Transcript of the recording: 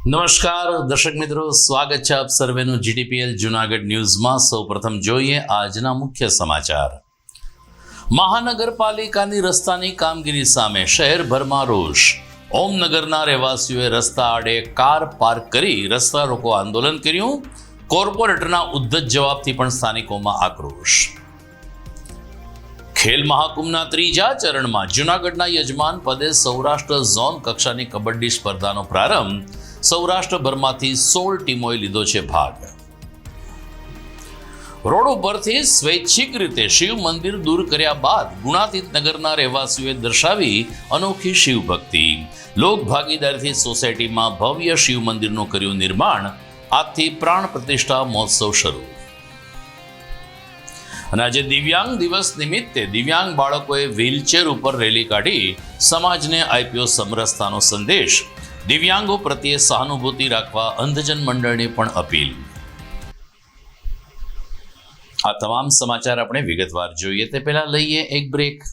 નમસ્કાર દર્શક મિત્રો, સ્વાગત છે આપ સર્વેનું જીટીપીએલ જૂનાગઢ ન્યૂઝમાં। સૌપ્રથમ જોઈએ આજના મુખ્ય સમાચાર। મહાનગરપાલિકાની રસ્તાની કામગીરી સામે શહેરભરમાં રોષ। ઓમનગરના રહેવાસીઓએ રસ્તા આડે કાર પાર્ક કરી રસ્તા રોકો આંદોલન કર્યું। કોર્પોરેટરના ઉદ્ધત જવાબથી પણ સ્થાનિકોમાં આક્રોશ। ખેલ મહાકુંભના ત્રીજા ચરણમાં જૂનાગઢના યજમાન પદે સૌરાષ્ટ્ર ઝોન કક્ષાની કબડ્ડી સ્પર્ધાનો પ્રારંભ। સૌરાષ્ટ્રભરમાંથી 16 ટીમોએ લીધો છે ભાગ। રોડ ઉપરથી સ્વૈચ્છિક રીતે શિવ મંદિર દૂર કર્યા બાદ ગુણાતીત નગરના રહેવાસીઓએ દર્શાવી અનોખી શિવ ભક્તિ। લોક ભાગીદારીથી સોસાયટીમાં ભવ્ય શિવ મંદિરનું કર્યું નિર્માણ। આજથી પ્રાણ પ્રતિષ્ઠા મહોત્સવ શરૂ। અને આજે દિવ્યાંગ દિવસ નિમિત્તે દિવ્યાંગ બાળકોએ વ્હીલચેર ઉપર રેલી કાઢી સમાજને આપ્યો સમરસતાનો સંદેશ। દિવ્યાંગો પ્રત્યે સહાનુભૂતિ રાખવા અંધજન મંડળની પણ અપીલ। આ તમામ સમાચાર આપણે વિગતવાર જોઈએ તે પહેલા લઈએ એક બ્રેક।